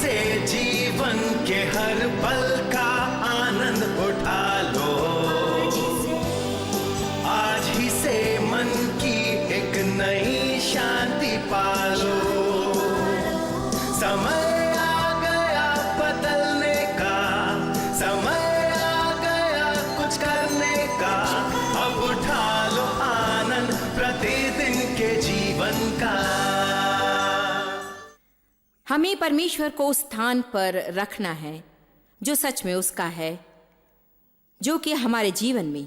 से जीवन के हर पल का आनंद उठा लो। आज ही से मन की एक नई शांति पालो। समय आ गया बदलने का, समय आ गया कुछ करने का। अब उठा लो आनंद प्रतिदिन के जीवन का। हमें परमेश्वर को उस स्थान पर रखना है जो सच में उसका है, जो कि हमारे जीवन में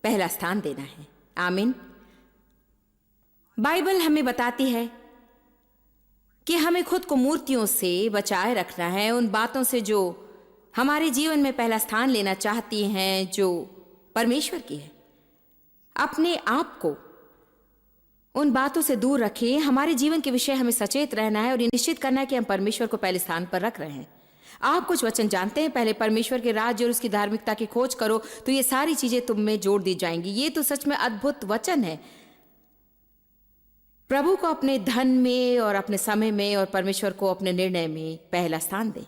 पहला स्थान देना है। आमीन। बाइबल हमें बताती है कि हमें खुद को मूर्तियों से बचाए रखना है, उन बातों से जो हमारे जीवन में पहला स्थान लेना चाहती हैं, जो परमेश्वर की है। अपने आप को उन बातों से दूर रखें। हमारे जीवन के विषय हमें सचेत रहना है और ये निश्चित करना है कि हम परमेश्वर को पहले स्थान पर रख रहे हैं। आप कुछ वचन जानते हैं, पहले परमेश्वर के राज्य और उसकी धार्मिकता की खोज करो तो ये सारी चीजें तुम में जोड़ दी जाएंगी। ये तो सच में अद्भुत वचन है। प्रभु को अपने धन में और अपने समय में और परमेश्वर को अपने निर्णय में पहला स्थान दें।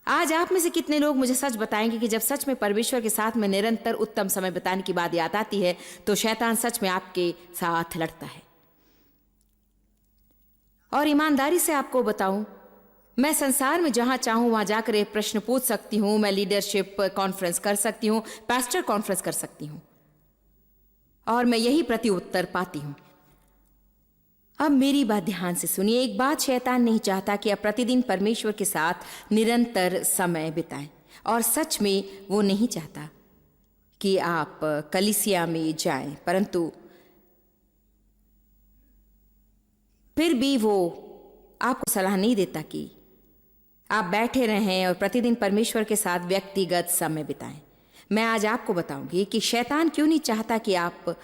आज आप में से कितने लोग मुझे सच बताएंगे कि जब सच में परमेश्वर के साथ में निरंतर उत्तम समय बिताने की बात याद आती है तो शैतान सच में आपके साथ लड़ता है। और ईमानदारी से आपको बताऊं, मैं संसार में जहां चाहूं वहां जाकर एक प्रश्न पूछ सकती हूं, मैं लीडरशिप कॉन्फ्रेंस कर सकती हूं, पास्टर कॉन्फ्रेंस कर सकती हूं और मैं यही प्रति उत्तर पाती हूं। अब मेरी बात ध्यान से सुनिए। एक बात शैतान नहीं चाहता कि आप प्रतिदिन परमेश्वर के साथ निरंतर समय बिताएं, और सच में वो नहीं चाहता कि आप कलीसिया में जाएं, परंतु फिर भी वो आपको सलाह नहीं देता कि आप बैठे रहें और प्रतिदिन परमेश्वर के साथ व्यक्तिगत समय बिताएं। मैं आज आपको बताऊंगी कि शैतान क्यों नहीं चाहता कि आप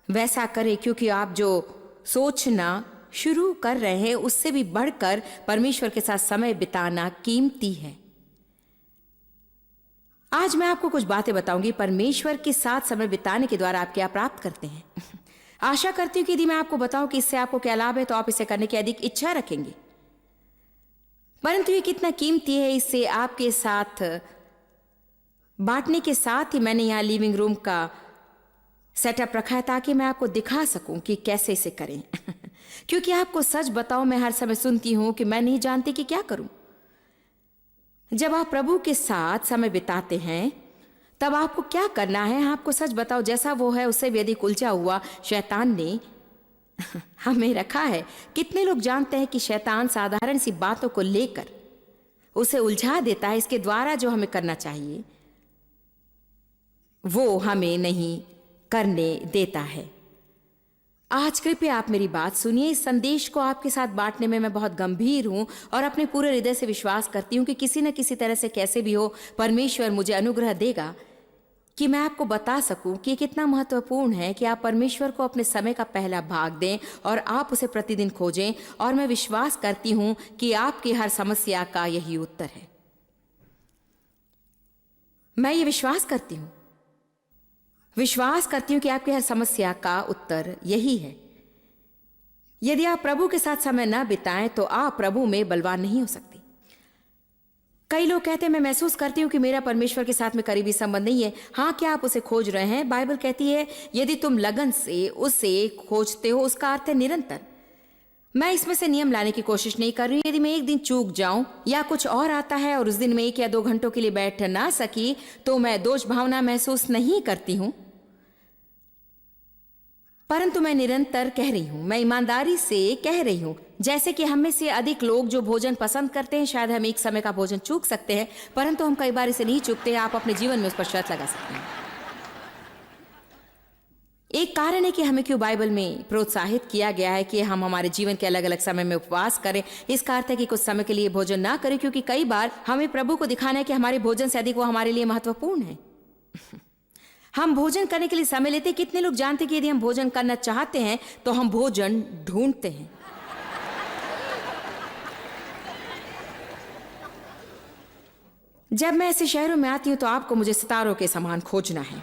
वैसा करें, क्योंकि आप जो सोचना शुरू कर रहे हैं उससे भी बढ़कर परमेश्वर के साथ समय बिताना कीमती है। आज मैं आपको कुछ बातें बताऊंगी परमेश्वर के साथ समय बिताने के द्वारा आप क्या प्राप्त करते हैं। आशा करती हूं कि यदि मैं आपको बताऊं कि इससे आपको क्या लाभ है तो आप इसे करने की अधिक इच्छा रखेंगे। परंतु ये कितना कीमती है, इससे आपके साथ बांटने के साथ ही मैंने यहां लिविंग रूम का सेटअप रखा है ताकि मैं आपको दिखा सकूं कि कैसे इसे करें। क्योंकि आपको सच बताऊं, मैं हर समय सुनती हूं कि मैं नहीं जानती कि क्या करूं। जब आप प्रभु के साथ समय बिताते हैं तब आपको क्या करना है, आपको सच बताओ, जैसा वो है उससे भी अधिक उलझा हुआ शैतान ने हमें रखा है। कितने लोग जानते हैं कि शैतान साधारण सी बातों को लेकर उसे उलझा देता है। इसके द्वारा जो हमें करना चाहिए वो हमें नहीं करने देता है। आज कृपया आप मेरी बात सुनिए। इस संदेश को आपके साथ बांटने में मैं बहुत गंभीर हूं और अपने पूरे हृदय से विश्वास करती हूं कि किसी न किसी तरह से कैसे भी हो परमेश्वर मुझे अनुग्रह देगा कि मैं आपको बता सकूं कि कितना महत्वपूर्ण है कि आप परमेश्वर को अपने समय का पहला भाग दें और आप उसे प्रतिदिन खोजें। और मैं विश्वास करती हूं कि आपकी हर समस्या का यही उत्तर है। मैं ये विश्वास करती हूं कि आपकी हर समस्या का उत्तर यही है। यदि आप प्रभु के साथ समय न बिताएं तो आप प्रभु में बलवान नहीं हो सकते। कई लोग कहते हैं मैं महसूस करती हूं कि मेरा परमेश्वर के साथ में करीबी संबंध नहीं है। हाँ, क्या आप उसे खोज रहे हैं? बाइबल कहती है यदि तुम लगन से उसे खोजते हो उसका अर्थ है निरंतर। मैं इसमें से नियम लाने की कोशिश नहीं कर रही हूं। यदि मैं एक दिन चूक जाऊं या कुछ और आता है और उस दिन मैं 1 या 2 घंटों के लिए बैठ ना सकी तो मैं दोष भावना महसूस नहीं करती हूं, परंतु मैं निरंतर कह रही हूं, मैं ईमानदारी से कह रही हूं। जैसे कि हम में से अधिक लोग जो भोजन पसंद करते हैं, शायद हम एक समय का भोजन चूक सकते हैं, परंतु हम कई बार इसे नहीं चूकते। आप अपने जीवन में उस पर शर्त लगा सकते हैं। एक कारण है कि हमें क्यों बाइबल में प्रोत्साहित किया गया है कि हम हमारे जीवन के अलग अलग समय में उपवास करें। इसका अर्थ है कि कुछ समय के लिए भोजन ना करें, क्योंकि कई बार हमें प्रभु को दिखाना है कि हमारे भोजन से अधिक वो हमारे लिए महत्वपूर्ण है। हम भोजन करने के लिए समय लेते हैं। कितने लोग जानते हैं कि यदि हम भोजन करना चाहते हैं तो हम भोजन ढूंढते हैं। जब मैं ऐसे शहरों में आती हूं तो आपको मुझे सितारों के समान खोजना है।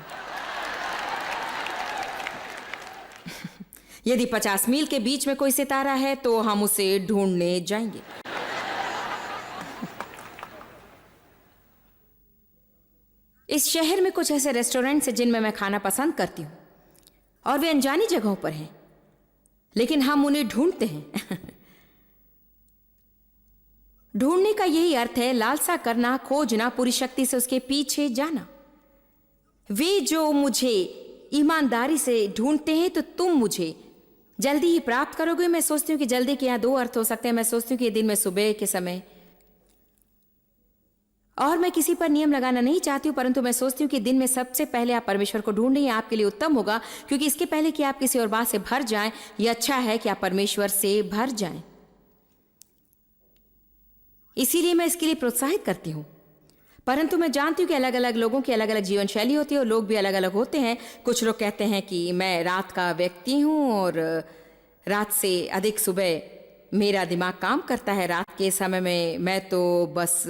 यदि 50 मील के बीच में कोई सितारा है तो हम उसे ढूंढने जाएंगे। इस शहर में कुछ ऐसे रेस्टोरेंट्स हैं जिनमें मैं खाना पसंद करती हूँ और वे अनजानी जगहों पर हैं, लेकिन हम उन्हें ढूंढते हैं। ढूंढने का यही अर्थ है, लालसा करना, खोजना, पूरी शक्ति से उसके पीछे जाना। वे जो मुझे ईमानदारी से ढूंढते हैं तो तुम मुझे जल्दी ही प्राप्त करोगे। मैं सोचती हूँ कि जल्दी के यहाँ दो अर्थ हो सकते हैं। मैं सोचती हूँ कि दिन में सुबह के समय, और मैं किसी पर नियम लगाना नहीं चाहती हूँ, परंतु मैं सोचती हूँ कि दिन में सबसे पहले आप परमेश्वर को ढूंढें, ये आपके लिए उत्तम होगा, क्योंकि इसके पहले कि आप किसी और बात से भर जाएं, यह अच्छा है कि आप परमेश्वर से भर जाएं। इसीलिए मैं इसके लिए प्रोत्साहित करती हूँ। परंतु मैं जानती हूँ कि अलग अलग लोगों की अलग अलग जीवन शैली होती है और लोग भी अलग अलग होते हैं। कुछ लोग कहते हैं कि मैं रात का व्यक्ति हूँ और रात से अधिक सुबह मेरा दिमाग काम करता है, रात के समय में मैं तो बस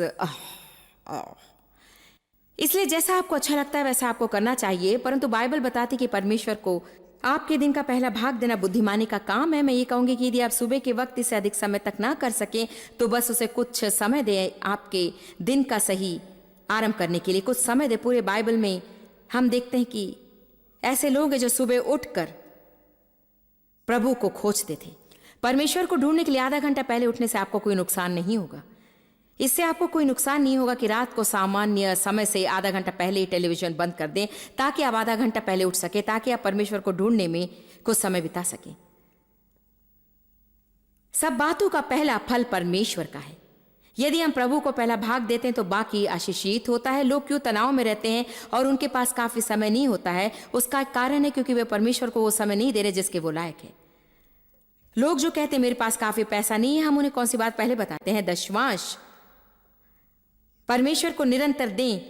इसलिए जैसा आपको अच्छा लगता है वैसा आपको करना चाहिए। परंतु बाइबल बताती कि परमेश्वर को आपके दिन का पहला भाग देना बुद्धिमानी का काम है। मैं ये कहूंगी कि यदि आप सुबह के वक्त इससे अधिक समय तक ना कर सकें तो बस उसे कुछ समय दें आपके दिन का सही आरंभ करने के लिए, कुछ समय दें। पूरे बाइबल में हम देखते हैं कि ऐसे लोग हैं जो सुबह उठकर प्रभु को खोजते थे। परमेश्वर को ढूंढने के लिए आधा घंटा पहले उठने से आपको कोई नुकसान नहीं होगा। इससे आपको कोई नुकसान नहीं होगा कि रात को सामान्य समय से आधा घंटा पहले ही टेलीविजन बंद कर दें, ताकि आप आधा घंटा पहले उठ सके, ताकि आप परमेश्वर को ढूंढने में कुछ समय बिता सकें। सब बातों का पहला फल परमेश्वर का है। यदि हम प्रभु को पहला भाग देते हैं तो बाकी आशीषित होता है। लोग क्यों तनाव में रहते हैं और उनके पास काफी समय नहीं होता है? उसका एक कारण है क्योंकि वे परमेश्वर को वो समय नहीं दे रहे जिसके वो लायक है। लोग जो कहते हैं मेरे पास काफी पैसा नहीं है, हम उन्हें कौन सी बात पहले बताते हैं? दशवांश परमेश्वर को निरंतर दें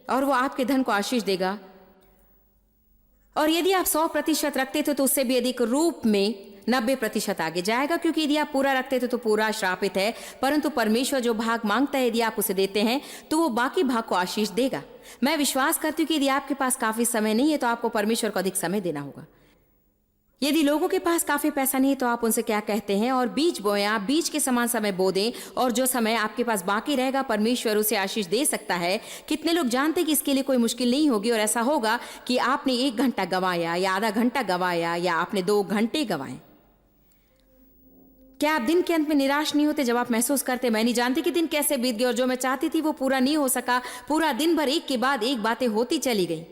और वो आपके धन को आशीष देगा। और यदि आप 100% रखते थे तो उससे भी अधिक रूप में 90% आगे जाएगा, क्योंकि यदि आप पूरा रखते थे तो पूरा श्रापित है। परंतु परमेश्वर जो भाग मांगता है, यदि आप उसे देते हैं तो वो बाकी भाग को आशीष देगा। मैं विश्वास करती हूँ कि यदि आपके पास काफी समय नहीं है तो आपको परमेश्वर को अधिक समय देना होगा। यदि लोगों के पास काफी पैसा नहीं है तो आप उनसे क्या कहते हैं? और बीज बोएं, आप बीज के समान समय बो दें और जो समय आपके पास बाकी रहेगा परमेश्वर उसे आशीष दे सकता है। कितने लोग जानते हैं कि इसके लिए कोई मुश्किल नहीं होगी और ऐसा होगा कि आपने 1 घंटा गंवाया या आधा घंटा गंवाया या आपने 2 घंटे गंवाए। क्या आप दिन के अंत में निराश नहीं होते जब आप महसूस करते मैं नहीं जानती कि दिन कैसे बीत गया और जो मैं चाहती थी वो पूरा नहीं हो सका? पूरा दिन भर एक के बाद एक बातें होती चली गई।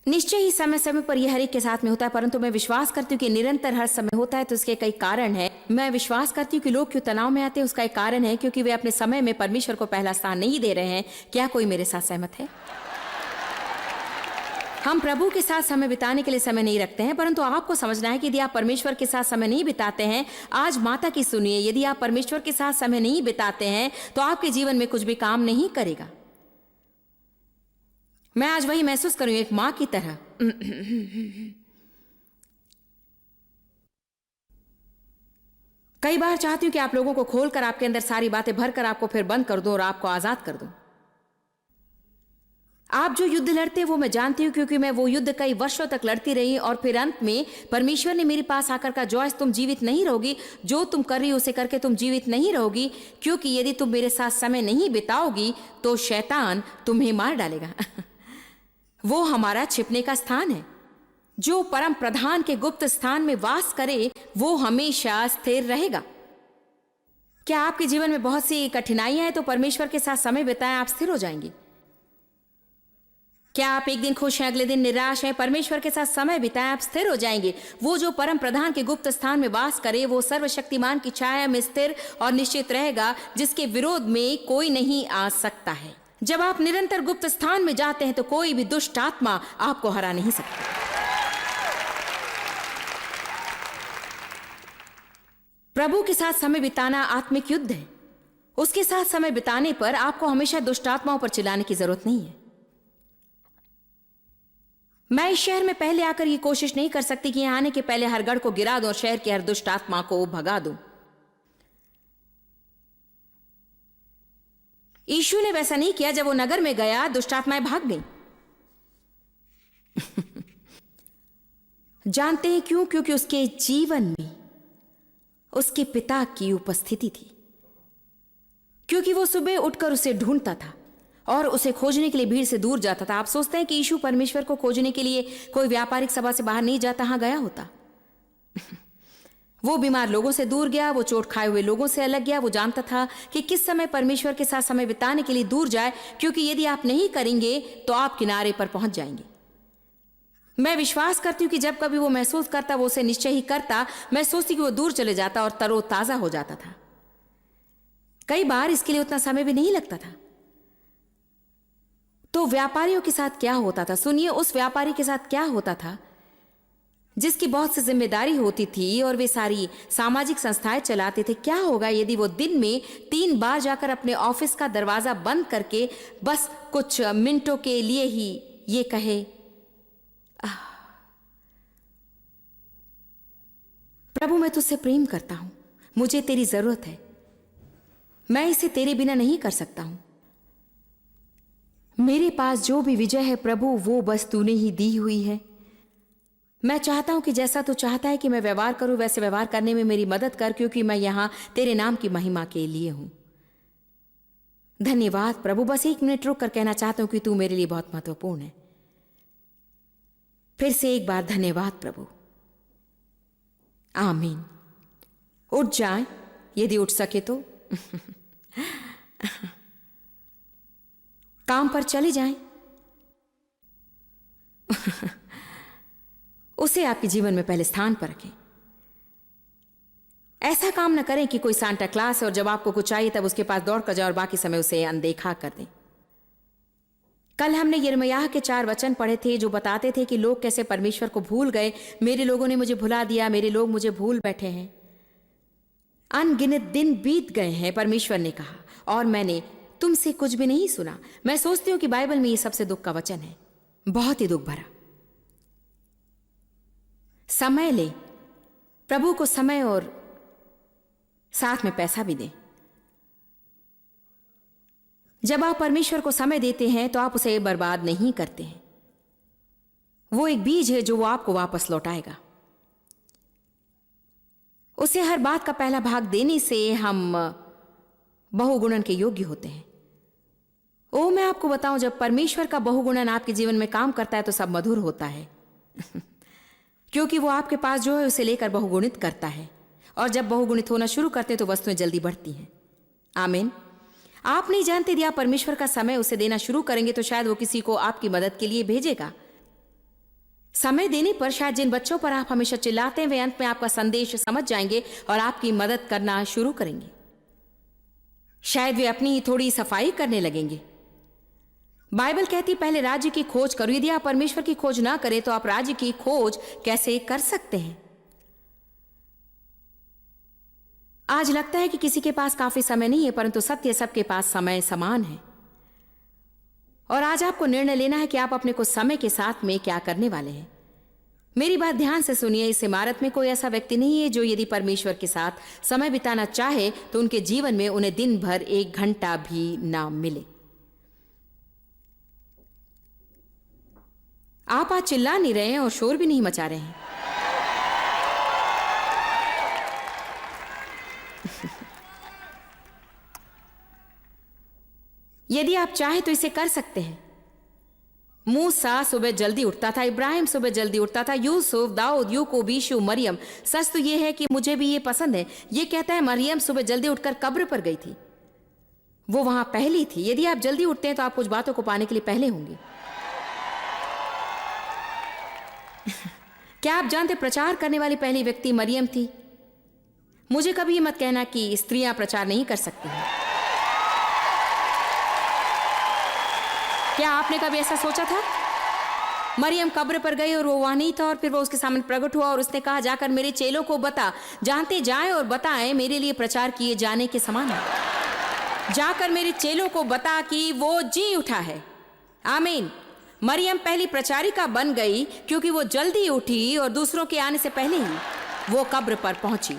निश्चय ही समय समय पर यह हर एक के साथ में होता है, परंतु मैं विश्वास करती हूँ कि निरंतर हर समय होता है तो इसके कई कारण हैं। मैं विश्वास करती हूँ कि लोग क्यों तनाव में आते हैं, उसका एक कारण है क्योंकि वे अपने समय में परमेश्वर को पहला स्थान नहीं दे रहे हैं। क्या कोई मेरे साथ सहमत है? हम प्रभु के साथ समय बिताने के लिए समय नहीं रखते हैं, परंतु आपको समझना है कि यदि आप परमेश्वर के साथ समय नहीं बिताते हैं, आज माता की सुनिए, यदि आप परमेश्वर के साथ समय नहीं बिताते हैं तो आपके जीवन में कुछ भी काम नहीं करेगा। मैं आज वही महसूस करूं एक मां की तरह। कई बार चाहती हूं कि आप लोगों को खोलकर आपके अंदर सारी बातें भरकर आपको फिर बंद कर दूं और आपको आजाद कर दूं। आप जो युद्ध लड़ते हैं वो मैं जानती हूं, क्योंकि मैं वो युद्ध कई वर्षों तक लड़ती रही और फिर अंत में परमेश्वर ने मेरे पास आकर कहा, जॉयस तुम जीवित नहीं रहोगी, जो तुम कर रही हो उसे करके तुम जीवित नहीं रहोगी, क्योंकि यदि तुम मेरे साथ समय नहीं बिताओगी तो शैतान तुम्हें मार डालेगा। वो हमारा छिपने का स्थान है। जो परम प्रधान के गुप्त स्थान में वास करे वो हमेशा स्थिर रहेगा। क्या आपके जीवन में बहुत सी कठिनाइयां हैं तो परमेश्वर के साथ समय बिताएं, आप स्थिर हो जाएंगे। क्या आप एक दिन खुश हैं, अगले दिन निराश हैं? परमेश्वर के साथ समय बिताएं, आप स्थिर हो जाएंगे। वो जो परम प्रधान के गुप्त स्थान में वास करे वो सर्वशक्तिमान की छाया में स्थिर और निश्चित रहेगा, जिसके विरोध में कोई नहीं आ सकता है। जब आप निरंतर गुप्त स्थान में जाते हैं तो कोई भी दुष्ट आत्मा आपको हरा नहीं सकती। प्रभु के साथ समय बिताना आत्मिक युद्ध है। उसके साथ समय बिताने पर आपको हमेशा दुष्ट आत्माओं पर चिल्लाने की जरूरत नहीं है। मैं इस शहर में पहले आकर ये कोशिश नहीं कर सकती कि यहां आने के पहले हर गढ़ को गिरा दूं और शहर की हर दुष्ट आत्मा को भगा दूं। यीशु ने वैसा नहीं किया। जब वो नगर में गया दुष्ट आत्माएं भाग गईं। जानते हैं क्यों? क्योंकि उसके जीवन में उसके पिता की उपस्थिति थी। क्योंकि वो सुबह उठकर उसे ढूंढता था और उसे खोजने के लिए भीड़ से दूर जाता था। आप सोचते हैं कि यीशु परमेश्वर को खोजने के लिए कोई व्यापारिक सभा से बाहर नहीं जाता, हाँ गया होता। वो बीमार लोगों से दूर गया, वो चोट खाए हुए लोगों से अलग गया। वो जानता था कि किस समय परमेश्वर के साथ समय बिताने के लिए दूर जाए, क्योंकि यदि आप नहीं करेंगे तो आप किनारे पर पहुंच जाएंगे। मैं विश्वास करती हूं कि जब कभी वो महसूस करता वो उसे निश्चय ही करता। मैं सोचती कि वो दूर चले जाता और तरोताजा हो जाता था। कई बार इसके लिए उतना समय भी नहीं लगता था। तो व्यापारियों के साथ क्या होता था? सुनिए, उस व्यापारी के साथ क्या होता था जिसकी बहुत सी जिम्मेदारी होती थी और वे सारी सामाजिक संस्थाएं चलाते थे। क्या होगा यदि वो दिन में 3 बार जाकर अपने ऑफिस का दरवाजा बंद करके बस कुछ मिनटों के लिए ही ये कहे, प्रभु मैं तुझसे प्रेम करता हूं, मुझे तेरी जरूरत है, मैं इसे तेरे बिना नहीं कर सकता हूं। मेरे पास जो भी विजय है प्रभु, वो बस तूने ही दी हुई है। मैं चाहता हूं कि जैसा तू चाहता है कि मैं व्यवहार करूं, वैसे व्यवहार करने में मेरी मदद कर, क्योंकि मैं यहां तेरे नाम की महिमा के लिए हूं। धन्यवाद प्रभु। बस 1 मिनट रुक कर कहना चाहता हूं कि तू मेरे लिए बहुत महत्वपूर्ण है। फिर से एक बार धन्यवाद प्रभु। आमीन। उठ जाएं यदि उठ सके तो। काम पर चले जाएं। उसे आपके जीवन में पहले स्थान पर रखें। ऐसा काम न करें कि कोई सांता क्लास है और जब आपको कुछ चाहिए तब उसके पास दौड़ कर जाए और बाकी समय उसे अनदेखा कर दें। कल हमने यिर्मयाह के 4 वचन पढ़े थे जो बताते थे कि लोग कैसे परमेश्वर को भूल गए। मेरे लोगों ने मुझे भुला दिया, मेरे लोग मुझे भूल बैठे हैं। अनगिनत दिन बीत गए हैं, परमेश्वर ने कहा, और मैंने तुमसे कुछ भी नहीं सुना। मैं सोचती हूं कि बाइबल में ये सबसे दुख का वचन है, बहुत ही दुख भरा। समय ले, प्रभु को समय और साथ में पैसा भी दें। जब आप परमेश्वर को समय देते हैं तो आप उसे बर्बाद नहीं करते हैं। वो एक बीज है जो वो आपको वापस लौटाएगा। उसे हर बात का पहला भाग देने से हम बहुगुणन के योग्य होते हैं। ओ मैं आपको बताऊं, जब परमेश्वर का बहुगुणन आपके जीवन में काम करता है तो सब मधुर होता है। क्योंकि वो आपके पास जो है उसे लेकर बहुगुणित करता है, और जब बहुगुणित होना शुरू करते हैं तो वस्तुएं जल्दी बढ़ती हैं। आमीन। आप नहीं जानते, यदि आप परमेश्वर का समय उसे देना शुरू करेंगे तो शायद वो किसी को आपकी मदद के लिए भेजेगा। समय देने पर शायद जिन बच्चों पर आप हमेशा चिल्लाते हैं वे अंत में आपका संदेश समझ जाएंगे और आपकी मदद करना शुरू करेंगे। शायद वे अपनी ही थोड़ी सफाई करने लगेंगे। बाइबल कहती पहले राज्य की खोज करो। यदि आप परमेश्वर की खोज ना करें तो आप राज्य की खोज कैसे कर सकते हैं? आज लगता है कि किसी के पास काफी समय नहीं है, परंतु सत्य सबके पास समय समान है। और आज आपको निर्णय लेना है कि आप अपने कुछ समय के साथ में क्या करने वाले हैं। मेरी बात ध्यान से सुनिए। इस इमारत में कोई ऐसा व्यक्ति नहीं है जो यदि परमेश्वर के साथ समय बिताना चाहे तो उनके जीवन में उन्हें दिन भर 1 घंटा भी ना मिले। आप आज चिल्ला नहीं रहे हैं और शोर भी नहीं मचा रहे हैं। यदि आप चाहें तो इसे कर सकते हैं। मूसा सुबह जल्दी उठता था, इब्राहिम सुबह जल्दी उठता था, यूसुफ, दाऊद, यूकुब, यीशु, मरियम। सच तो यह है कि मुझे भी ये पसंद है। ये कहता है मरियम सुबह जल्दी उठकर कब्र पर गई थी, वो वहां पहली थी। यदि आप जल्दी उठते हैं तो आप कुछ बातों को पाने के लिए पहले होंगे। क्या आप जानते प्रचार करने वाली पहली व्यक्ति मरियम थी? मुझे कभी ये मत कहना कि स्त्रियां प्रचार नहीं कर सकती हैं। क्या आपने कभी ऐसा सोचा था? मरियम कब्र पर गई और वो वहां नहीं था, और फिर वो उसके सामने प्रकट हुआ और उसने कहा जाकर मेरे चेलों को बता, जानते जाएं और बताएं मेरे लिए प्रचार किए जाने के समान है। जाकर मेरे चेलों को बता कि वो जी उठा है। आमीन। मरियम पहली प्रचारिका बन गई क्योंकि वो जल्दी उठी और दूसरों के आने से पहले ही वो कब्र पर पहुंची।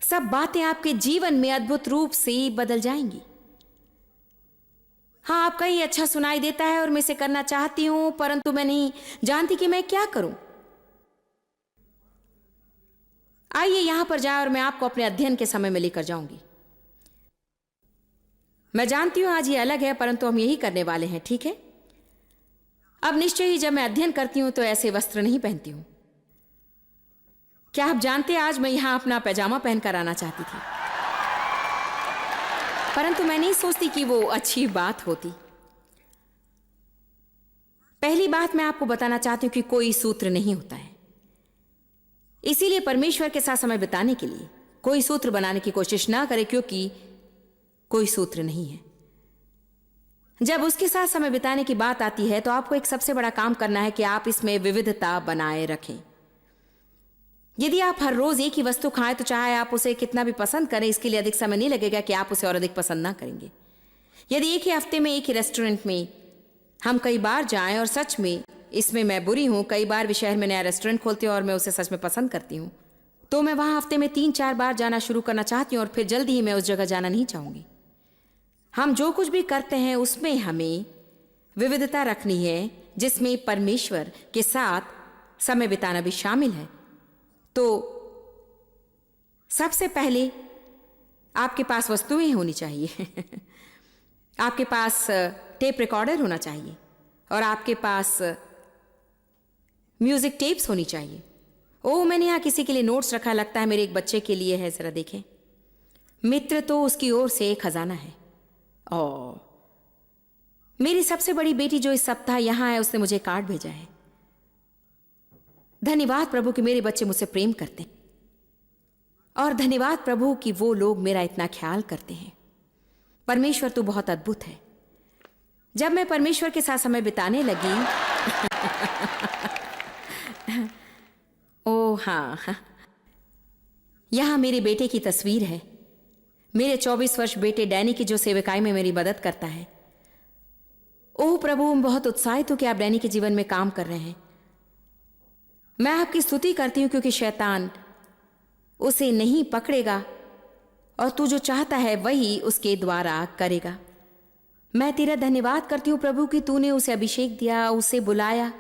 सब बातें आपके जीवन में अद्भुत रूप से बदल जाएंगी। हाँ, आपका ही अच्छा सुनाई देता है और मैं इसे करना चाहती हूं, परंतु मैं नहीं जानती कि मैं क्या करूं। आइए यहां पर जाए और मैं आपको अपने अध्ययन के समय में लेकर जाऊंगी। मैं जानती हूं आज ये अलग है, परंतु हम यही करने वाले हैं, ठीक है? अब निश्चय ही जब मैं अध्ययन करती हूं तो ऐसे वस्त्र नहीं पहनती हूं। क्या आप जानते हैं आज मैं यहां अपना पैजामा पहनकर आना चाहती थी, परंतु मैं नहीं सोचती कि वो अच्छी बात होती। पहली बात मैं आपको बताना चाहती हूं कि कोई सूत्र नहीं होता है, इसीलिए परमेश्वर के साथ समय बिताने के लिए कोई सूत्र बनाने की कोशिश ना करें, क्योंकि कोई सूत्र नहीं है। जब उसके साथ समय बिताने की बात आती है तो आपको एक सबसे बड़ा काम करना है कि आप इसमें विविधता बनाए रखें। यदि आप हर रोज एक ही वस्तु खाएं तो चाहे आप उसे कितना भी पसंद करें, इसके लिए अधिक समय नहीं लगेगा कि आप उसे और अधिक पसंद ना करेंगे। यदि एक ही हफ्ते में एक ही रेस्टोरेंट में हम कई बार जाएं, और सच में इसमें मैं बुरी हूं, कई बार भी शहर में नया रेस्टोरेंट खोलती हूं और मैं उसे सच में पसंद करती हूं, तो मैं वहां हफ्ते में 3-4 बार जाना शुरू करना चाहती हूं और फिर जल्दी ही मैं उस जगह जाना नहीं चाहूंगी। हम जो कुछ भी करते हैं उसमें हमें विविधता रखनी है, जिसमें परमेश्वर के साथ समय बिताना भी शामिल है। तो सबसे पहले आपके पास वस्तुएं होनी चाहिए आपके पास टेप रिकॉर्डर होना चाहिए और आपके पास म्यूजिक टेप्स होनी चाहिए। ओह, मैंने यहां किसी के लिए नोट्स रखा, लगता है मेरे एक बच्चे के लिए है, जरा देखें। मित्र तो उसकी ओर से एक खजाना है। ओह, मेरी सबसे बड़ी बेटी जो इस सप्ताह यहां है उसने मुझे कार्ड भेजा है। धन्यवाद प्रभु कि मेरे बच्चे मुझसे प्रेम करते हैं, और धन्यवाद प्रभु कि वो लोग मेरा इतना ख्याल करते हैं। परमेश्वर तू बहुत अद्भुत है। जब मैं परमेश्वर के साथ समय बिताने लगी ओह हाँ, यहां मेरे बेटे की तस्वीर है, मेरे 24 वर्ष बेटे डैनी की, जो सेवकाई में मेरी मदद करता है। ओह प्रभु, मैं बहुत उत्साहित हूं कि आप डैनी के जीवन में काम कर रहे हैं। मैं आपकी स्तुति करती हूं क्योंकि शैतान उसे नहीं पकड़ेगा और तू जो चाहता है वही उसके द्वारा करेगा। मैं तेरा धन्यवाद करती हूं प्रभु कि तूने उसे अभिषेक दिया, उसे बुलाया,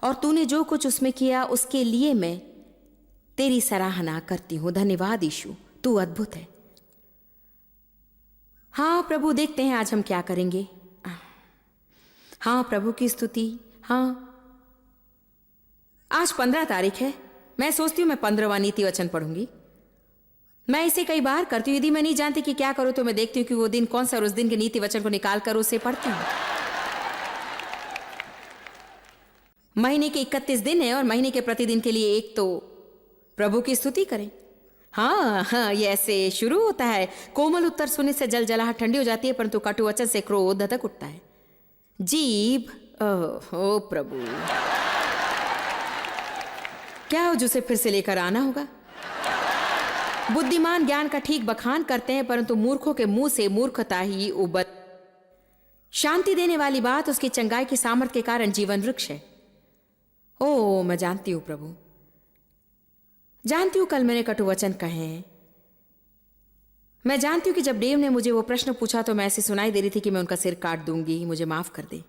और तूने जो कुछ उसमें किया उसके लिए मैं तेरी सराहना करती हूं। धन्यवाद यीशु, तू अद्भुत है। हाँ प्रभु, देखते हैं आज हम क्या करेंगे। हाँ प्रभु की स्तुति। हाँ, आज 15 तारीख है। मैं सोचती हूं मैं 15वां नीति वचन पढ़ूंगी। मैं इसे कई बार करती हूं। यदि मैं नहीं जानती कि क्या करूं तो मैं देखती हूं कि वो दिन कौन सा, और उस दिन के नीति वचन को निकाल कर उसे पढ़ती हूं। महीने के 31 दिन है और महीने के प्रतिदिन के लिए एक तो प्रभु की स्तुति करें। हाँ हाँ, ये ऐसे शुरू होता है। कोमल उत्तर सुनने से जल जलाहट ठंडी हो जाती है, परंतु कटु वचन से क्रोध धधक उठता है। जीभ, ओ प्रभु, क्या हो जिसे फिर से लेकर आना होगा। बुद्धिमान ज्ञान का ठीक बखान करते हैं, परंतु मूर्खों के मुंह से मूर्खता ही उबत। शांति देने वाली बात उसकी चंगाई की सामर्थ्य के कारण जीवन वृक्ष है। ओ, मैं जानती हूं प्रभु, जानती हूं कल मैंने कटु वचन कहे हैं। मैं जानती हूं कि जब देव ने मुझे वो प्रश्न पूछा तो मैं ऐसी सुनाई दे रही थी कि मैं उनका सिर काट दूंगी, मुझे माफ कर दे।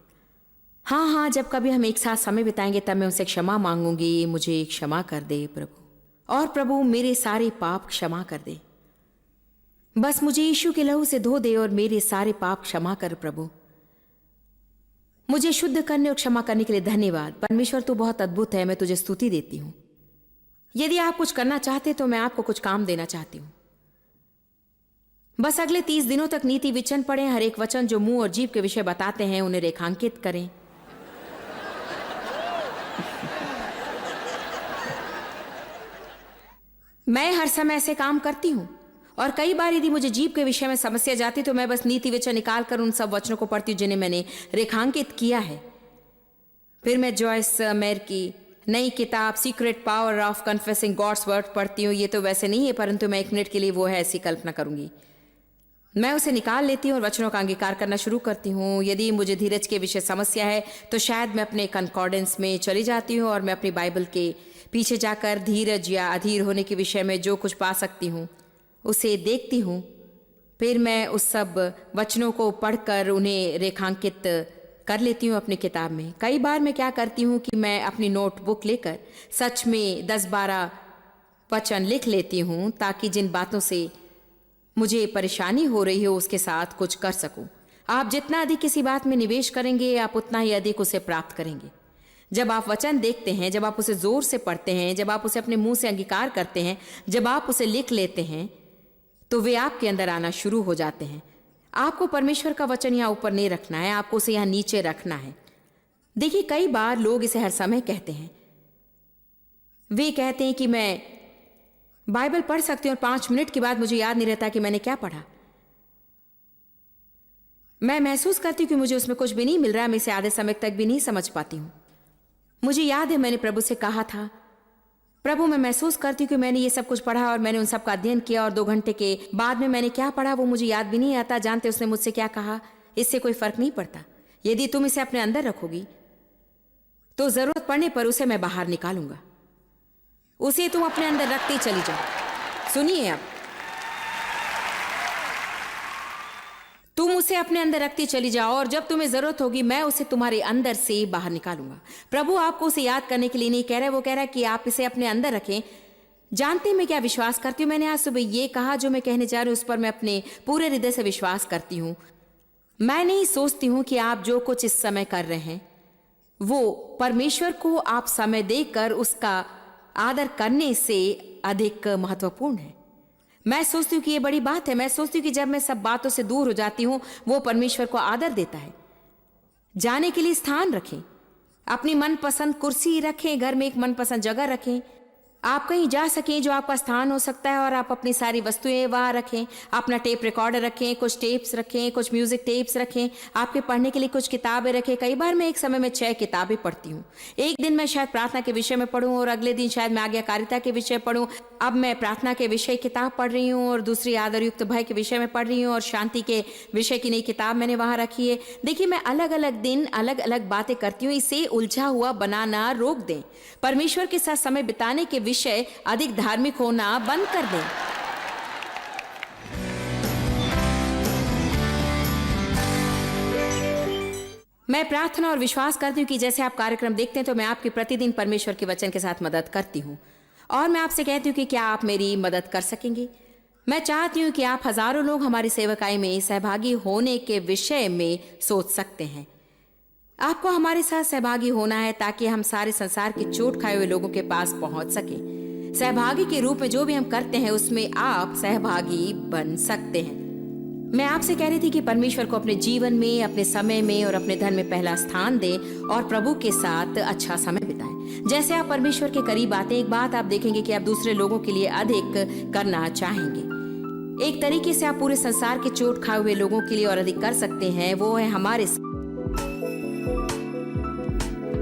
हाँ हाँ, जब कभी हम एक साथ समय बिताएंगे तब मैं उनसे क्षमा मांगूंगी, मुझे क्षमा कर दे प्रभु, और प्रभु मेरे सारे पाप क्षमा कर दे। बस मुझे यीशु के लहू से धो दे और मेरे सारे पाप क्षमा कर प्रभु। मुझे शुद्ध करने और क्षमा करने के लिए धन्यवाद। परमेश्वर तू बहुत अद्भुत है, मैं तुझे स्तुति देती हूं। यदि आप कुछ करना चाहते तो मैं आपको कुछ काम देना चाहती हूं। बस अगले 30 दिनों तक नीति वचन पढ़ें। हर एक वचन जो मुंह और जीभ के विषय बताते हैं उन्हें रेखांकित करें। मैं हर समय ऐसे काम करती हूं, और कई बार यदि मुझे जीभ के विषय में समस्या जाती तो मैं बस नीति वचन निकाल कर उन सब वचनों को पढ़ती हूं जिन्हें मैंने रेखांकित किया है। फिर मैं जॉयस मेयर की नई किताब secret power of confessing God's word पढ़ती हूँ। ये तो वैसे नहीं है, परंतु मैं 1 मिनट के लिए वो है ऐसी कल्पना करूंगी। मैं उसे निकाल लेती हूँ और वचनों का अंगीकार करना शुरू करती हूँ। यदि मुझे धीरज के विषय समस्या है तो शायद मैं अपने कंकॉर्डेंस में चली जाती हूँ और मैं अपनी बाइबल के पीछे जाकर धीरज या अधीर होने के विषय में जो कुछ पा सकती हूँ उसे देखती हूँ। फिर मैं उस सब वचनों को पढ़कर उन्हें रेखांकित कर लेती हूँ अपनी किताब में। कई बार मैं क्या करती हूँ कि मैं अपनी नोटबुक लेकर सच में 10-12 वचन लिख लेती हूं ताकि जिन बातों से मुझे परेशानी हो रही हो उसके साथ कुछ कर सकूं। आप जितना अधिक किसी बात में निवेश करेंगे आप उतना ही अधिक उसे प्राप्त करेंगे। जब आप वचन देखते हैं, जब आप उसे जोर से पढ़ते हैं, जब आप उसे अपने मुंह से अंगीकार करते हैं, जब आप उसे लिख लेते हैं, तो वे आपके अंदर आना शुरू हो जाते हैं। आपको परमेश्वर का वचन यहाँ ऊपर नहीं रखना है, आपको उसे यहाँ नीचे रखना है। देखिए, कई बार लोग इसे हर समय कहते हैं। वे कहते हैं कि मैं बाइबल पढ़ सकती हूँ और 5 मिनट के बाद मुझे याद नहीं रहता कि मैंने क्या पढ़ा। मैं महसूस करती हूँ कि मुझे उसमें कुछ भी नहीं मिल रहा है, मैं इसे आधे समय तक भी नहीं समझ पाती हूँ। मुझे याद है मैंने प्रभु से कहा था, प्रभु मैं महसूस करती हूँ कि मैंने ये सब कुछ पढ़ा और मैंने उन सब का अध्ययन किया और 2 घंटे के बाद में मैंने क्या पढ़ा वो मुझे याद भी नहीं आता। जानते उसने मुझसे क्या कहा? इससे कोई फर्क नहीं पड़ता। यदि तुम इसे अपने अंदर रखोगी तो जरूरत पड़ने पर उसे मैं बाहर निकालूंगा। उसे तुम अपने अंदर रखते चली जाओ। सुनिए, अब तुम उसे अपने अंदर रखती चली जाओ और जब तुम्हें जरूरत होगी मैं उसे तुम्हारे अंदर से बाहर निकालूंगा। प्रभु आपको उसे याद करने के लिए नहीं कह रहे, वो कह रहा है कि आप इसे अपने अंदर रखें। जानते मैं क्या विश्वास करती हूँ? मैंने आज सुबह ये कहा, जो मैं कहने जा रही हूँ उस पर मैं अपने पूरे हृदय से विश्वास करती हूँ। मैं नहीं सोचती हूँ कि आप जो कुछ इस समय कर रहे हैं वो परमेश्वर को आप समय देकर उसका आदर करने से अधिक महत्वपूर्ण है। मैं सोचती हूँ कि ये बड़ी बात है। मैं सोचती हूँ कि जब मैं सब बातों से दूर हो जाती हूँ वो परमेश्वर को आदर देता है। जाने के लिए स्थान रखें, अपनी मनपसंद कुर्सी रखें, घर में एक मनपसंद जगह रखें। आप कहीं जा सकें जो आपका स्थान हो सकता है और आप अपनी सारी वस्तुएं वहाँ रखें। अपना टेप रिकॉर्डर रखें, कुछ टेप्स रखें, कुछ म्यूजिक टेप्स रखें, आपके पढ़ने के लिए कुछ किताबें रखें। कई बार मैं एक समय में 6 किताबें पढ़ती हूँ। एक दिन मैं शायद प्रार्थना के विषय में पढ़ूँ और अगले दिन शायद मैं आज्ञाकारिता के विषय पढ़ूँ। अब मैं प्रार्थना के विषय किताब पढ़ रही हूँ और दूसरी आदरयुक्त भय के विषय में पढ़ रही हूँ और शांति के विषय की नई किताब मैंने वहाँ रखी है। देखिए, मैं अलग अलग दिन अलग अलग बातें करती हूँ। इसे उलझा हुआ बनाना रोक दें। परमेश्वर के साथ समय बिताने के विषय अधिक धार्मिक होना बंद कर दें। मैं प्रार्थना और विश्वास करती हूँ कि जैसे आप कार्यक्रम देखते हैं तो मैं आपकी प्रतिदिन परमेश्वर के वचन के साथ मदद करती हूँ और मैं आपसे कहती हूँ कि क्या आप मेरी मदद कर सकेंगे। मैं चाहती हूँ कि आप हजारों लोग हमारी सेवकाई में सहभागी होने के विषय में सोच सकते हैं। आपको हमारे साथ सहभागी होना है ताकि हम सारे संसार के चोट खाए हुए लोगों के पास पहुंच सके। सहभागी के रूप में जो भी हम करते हैं उसमें आप सहभागी बन सकते हैं। मैं आपसे कह रही थी कि परमेश्वर को अपने जीवन में, अपने समय में और अपने धन में पहला स्थान दें और प्रभु के साथ अच्छा समय बिताएं। जैसे आप परमेश्वर के करीब आते हैं, एक बात आप देखेंगे कि आप दूसरे लोगों के लिए अधिक करना चाहेंगे। एक तरीके से आप पूरे संसार के चोट खाए हुए लोगों के लिए और अधिक कर सकते हैं, वो है हमारे।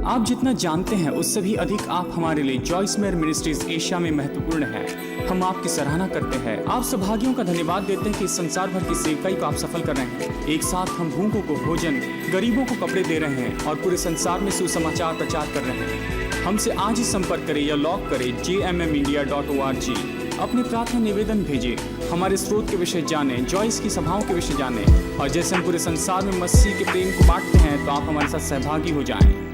आप जितना जानते हैं उससे भी अधिक आप हमारे लिए जॉइस मेयर मिनिस्ट्रीज एशिया में महत्वपूर्ण है। हम आपकी सराहना करते हैं। आप सौभाग्यों का धन्यवाद देते हैं कि इस संसार भर की सेवकाई को आप सफल कर रहे हैं। एक साथ हम भूखों को भोजन, गरीबों को कपड़े दे रहे हैं और पूरे संसार में सुसमाचार प्रचार कर रहे हैं। हमसे आज ही संपर्क करें या लॉग करें jmmindia.org। अपने प्रार्थना निवेदन भेजें, हमारे स्रोत के विषय जानें, जॉइस की सभाओं के विषय जानें और जैसे हम पूरे संसार में मसीह के प्रेम को बांटते हैं तो आप हमारे साथ सहभागी हो जाएं।